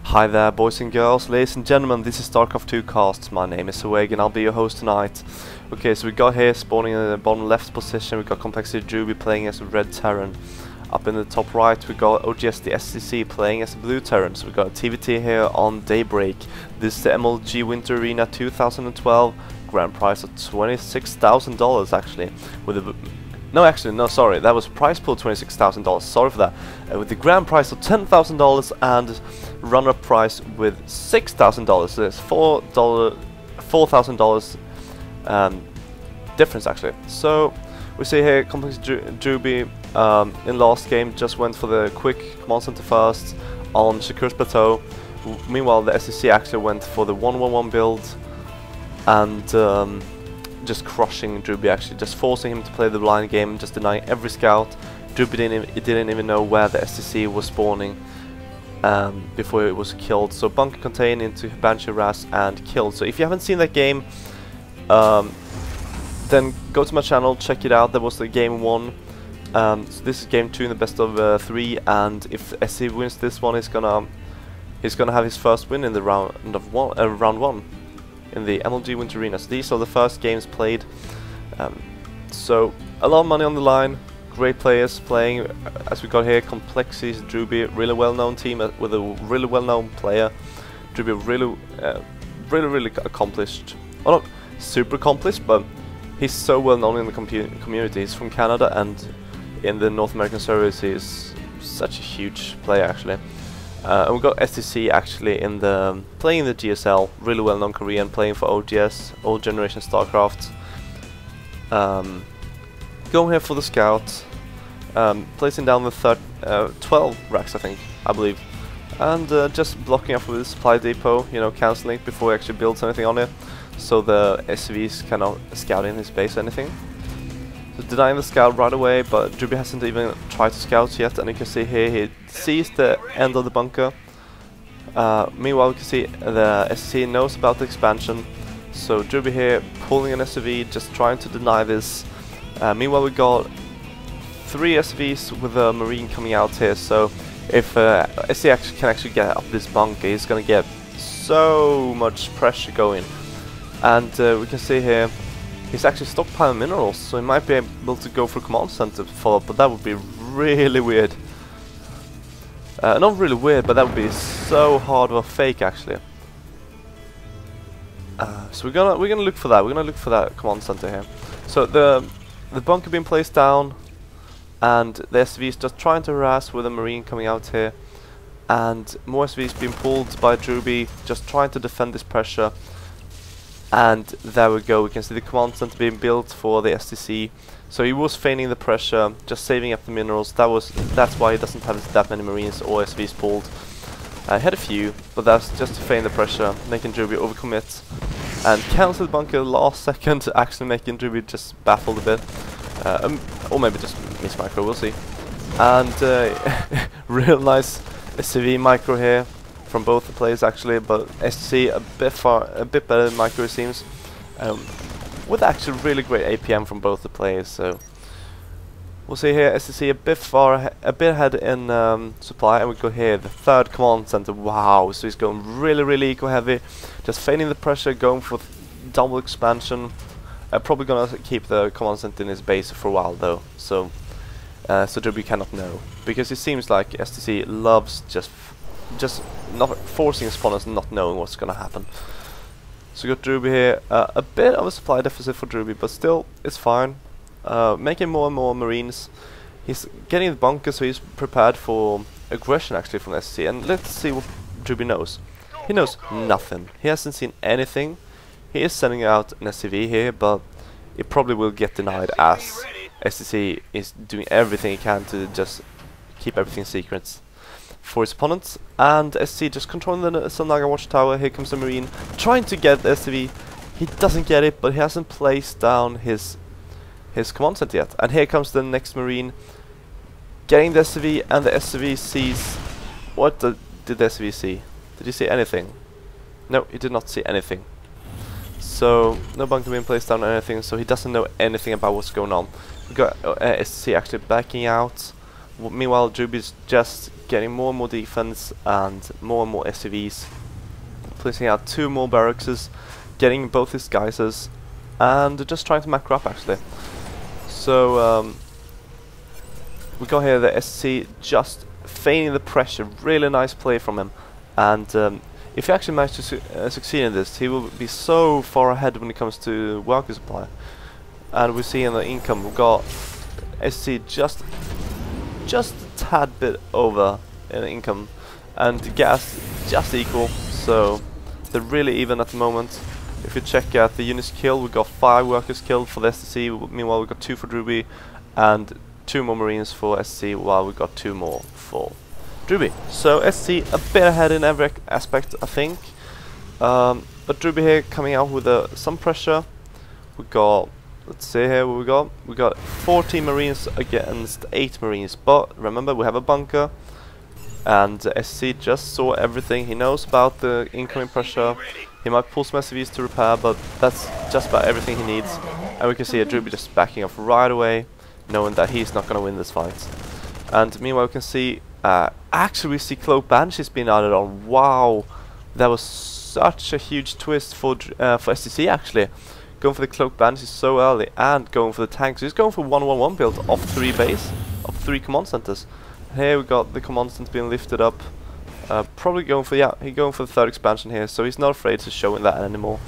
Hi there, boys and girls, ladies and gentlemen, this is SCIICasts. My name is Zeweig and I'll be your host tonight. Okay, so we got here spawning in the bottom left position, we got Col.Drewbie playing as a red Terran. Up in the top right we got OGStheSTC playing as a blue Terran. So we got a TVT here on Daybreak. This is the MLG Winter Arena 2012, grand prize of $26,000 actually. With a sorry, that was a prize pool $26,000, sorry for that. With the grand prize of $10,000 and runner-up prize with $6,000, so there's $4,000 difference actually. So we see here Col.Drewbie in last game just went for the quick command center first on Shakur's plateau. Meanwhile the SCIIC actually went for the 1-1-1 build and just crushing Drewbie, actually just forcing him to play the blind game, just denying every scout. Drewbie didn't even know where the SCIIC was spawning before it was killed. So bunker contain into Banshee Ras and killed. So if you haven't seen that game, then go to my channel, check it out. That was the game 1. So this is game 2 in the best of 3, and if SC wins this one, he's gonna have his first win in the round 1 in the MLG Winter Arena. So these are the first games played. So a lot of money on the line. Great players playing, as we got here. Col.Drewbie, really well-known team with a really well-known player. Drewbie really accomplished. Well, not super accomplished, but he's so well-known in the community. He's from Canada, and in the North American servers he's such a huge player actually. And we got SCIIC actually in the playing in the GSL, really well-known Korean, playing for OGS, old generation StarCraft. Going here for the scout, placing down the 12 racks, I believe, and just blocking off with the supply depot, you know, cancelling before he actually builds anything on it, so the SCVs cannot scout in his base or anything. So denying the scout right away, but Drewbie hasn't even tried to scout yet, and you can see here he sees the end of the bunker. Meanwhile, we can see the SCIIC knows about the expansion, so Drewbie here pulling an SCV, just trying to deny this. Meanwhile, we got 3 SCVs with a Marine coming out here, so if SCIIC can actually get up this bunker, he's going to get so much pressure going. And we can see here he's actually stockpiling minerals, so he might be able to go for command center follow-up, but that would be really weird. Not really weird, but that would be so hard of a fake actually. So we're gonna look for that. We're gonna look for that command center here. So the bunker being placed down, and the SCV is just trying to harass with a Marine coming out here, and more SCVs being pulled by Drewbie, just trying to defend this pressure. And there we go, we can see the command center being built for the STC. So he was feigning the pressure, just saving up the minerals. That's why he doesn't have that many Marines or SVs pulled. He had a few, but that's just to feign the pressure, making Drewbie overcommit and cancel the bunker last second, actually making Drewbie just baffled a bit, or maybe just miss micro, we'll see. And real nice SCV micro here from both the players actually, but SCIIC a bit better than micro it seems, with actually really great APM from both the players. So we'll see here SCIIC a bit ahead in supply, and we go here the 3rd command center. Wow, so he's going really eco heavy, just feigning the pressure, going for double expansion. Probably gonna keep the command center in his base for a while though, so Drewbie cannot know, because it seems like STC loves just not forcing his opponents, not knowing what's gonna happen. So we got Drewbie here, a bit of a supply deficit for Drewbie, but still it's fine. Making more and more Marines. He's getting the bunker, so he's prepared for aggression actually from SC. And let's see what Drewbie knows. He knows nothing. He hasn't seen anything. He is sending out an SCV here, but it probably will get denied, as SCC is doing everything he can to just keep everything secret for his opponents. And SC just controlling the Naga Watchtower. Here comes the Marine trying to get the SCV. He doesn't get it, but he hasn't placed down his command center yet. And here comes the next Marine getting the SCV, and the SCV sees... What did the SCV see? Did he see anything? No, he did not see anything. So no bunker being placed down or anything, so he doesn't know anything about what's going on. We got SC actually backing out, Meanwhile, Drewbie's just getting more and more defense and more SCVs, placing out 2 more barracks, getting both his geysers, and just trying to macro up actually. So we got here the SC just feigning the pressure. Really nice play from him, and if he actually manages to succeed in this, he will be so far ahead when it comes to worker supply. And we see in the income we've got SC just a tad bit over in income, and gas just equal, so they're really even at the moment. If you check out the units killed, we've got 5 workers killed for the STC, meanwhile we've got 2 for Drewbie, and 2 more Marines for SC, while we've got 2 more for Drewbie. So SC a bit ahead in every aspect, I think. But Drewbie here coming out with some pressure. We got, let's see here what we got. We got 14 Marines against 8 Marines. But remember, we have a bunker, and SC just saw everything. He knows about the incoming pressure. He might pull some SCVs to repair, but that's just about everything he needs. And we can see Drewbie just backing off right away, knowing that he's not going to win this fight. And meanwhile, we can see actually we see Cloak Banshees being added on. Wow, that was such a huge twist for STC actually. Going for the Cloak Banshees so early and going for the tanks. He's going for 1-1-1 build of 3 base, of 3 command centers. Here we got the command center being lifted up. Probably going for, yeah, he's going for the 3rd expansion here, so he's not afraid to show that anymore.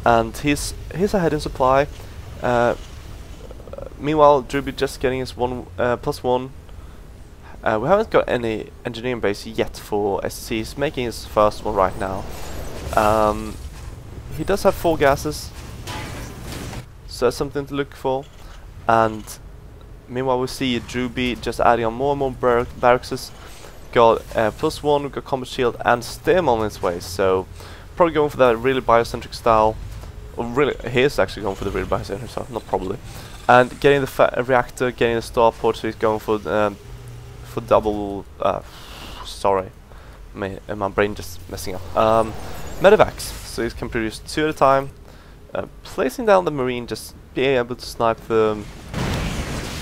And he's ahead in supply. Meanwhile, Drewbie just getting his +1. We haven't got any engineering base yet for SC. He's making his first one right now. He does have 4 gases, so that's something to look for. And meanwhile, we see Drewbie just adding on more and more barracks. Got +1, we've got combat shield and stem on its way. So probably going for that really biocentric style. Or really, he is actually going for the really biocentric style, not probably. And getting the reactor, getting the starport, so he's going for double. Sorry, my brain just messing up. Medevacs, so he can produce 2 at a time. Placing down the marine, just being able to snipe the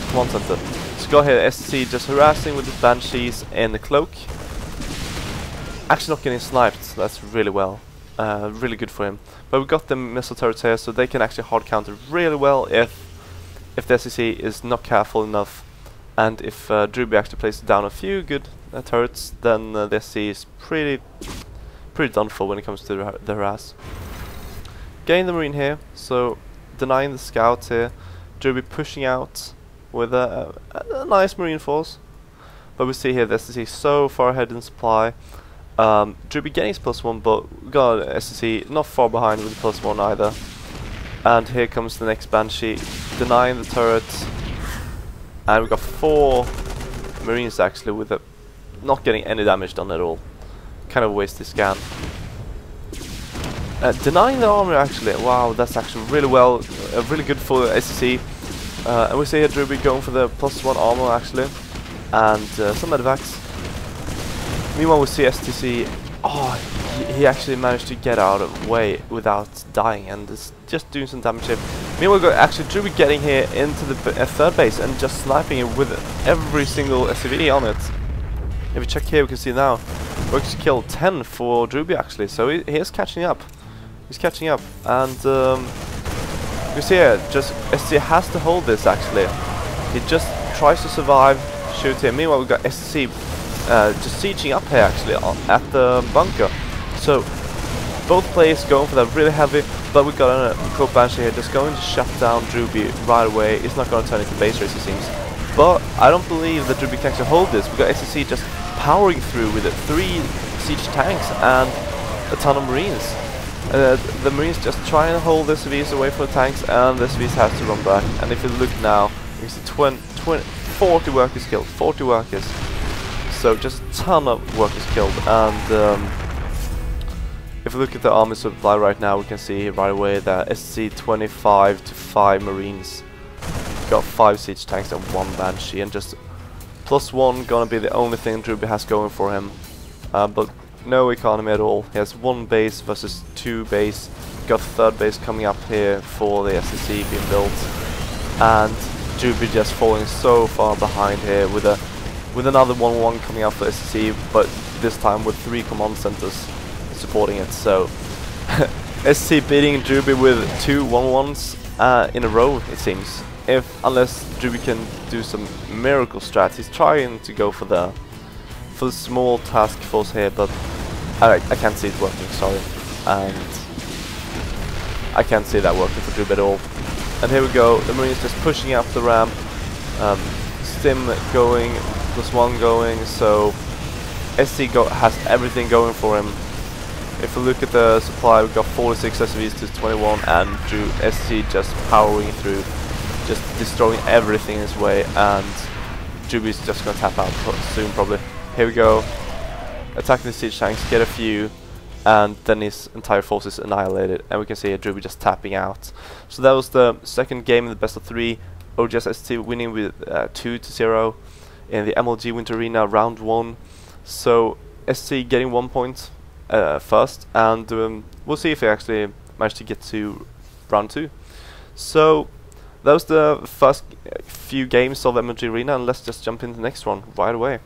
command center. So go ahead, SC just harassing with the banshees and the cloak. Actually not getting sniped, so that's really well. Really good for him. But we got the missile turrets here, so they can actually hard counter really well if the SCC is not careful enough. And if Drewbie actually places down a few good turrets, then the SC is pretty done for when it comes to the harass. Getting the marine here, so denying the scouts here. Drewbie pushing out with a nice marine force. But we see here the SCC so far ahead in supply. Drewbie getting his +1, but we got SCC not far behind with the +1 either. And here comes the next Banshee, denying the turrets. And we've got 4 Marines actually with not getting any damage done at all. Kind of a wasted scan. Denying the armor actually, wow, that's actually really well, really good for SCC. And we see here Drewbie going for the +1 armor actually, and some medevacs. Meanwhile we see STC, he actually managed to get out of the way without dying and is just doing some damage here. Meanwhile we got actually Drewbie getting here into the 3rd base and just sniping it with every single SCV on it. If you check here we can see now, works killed 10 for Drewbie actually, so he is catching up. He's catching up, and you see here, just SC has to hold this actually. He just tries to survive, shoot here. Meanwhile we've got SC just sieging up here actually at the bunker. So both players going for that really heavy, but we got a Cloak Banshee here just going to shut down Drewbie right away. It's not going to turn into base race it seems. But I don't believe that Drewbie can actually hold this. We got SCC just powering through with 3 siege tanks and a ton of Marines. The Marines just trying to hold the SCVs away from the tanks, and the SCVs have to run back. And if you look now, you see 40 workers killed, 40 workers. So just a ton of workers killed. And if you look at the army supply right now, we can see right away that SC 25 to 5 Marines. Got 5 siege tanks and 1 Banshee, and just +1 gonna be the only thing Drewbie has going for him. But no economy at all. He has 1 base versus 2 base. Got 3rd base coming up here for the SCC being built. And Drewbie just falling so far behind here with with another 1-1 coming out for SCIIC, but this time with 3 command centers supporting it. So SCIIC beating Drewbie with 2 1-1s in a row, it seems. Unless Drewbie can do some miracle strats. He's trying to go for the small task force here, but I can't see it working, sorry. And I can't see that working for Drewbie at all. And here we go, the Marines just pushing up the ramp. Stim going, +1 going, so SCIIC has everything going for him. If we look at the supply, we've got 46 SCVs to 21, and SCIIC just powering through, just destroying everything in his way, and Drewbie's just gonna tap out soon probably. Here we go, attacking the siege tanks, get a few, and then his entire force is annihilated, and we can see Drewbie just tapping out. So that was the second game in the best of 3. OGStheSTC winning with 2-0 in the MLG Winter Arena round 1. So SCIIC getting 1 point first, and we'll see if they actually manage to get to round 2. So that was the first few games of MLG Arena, and let's just jump into the next one right away.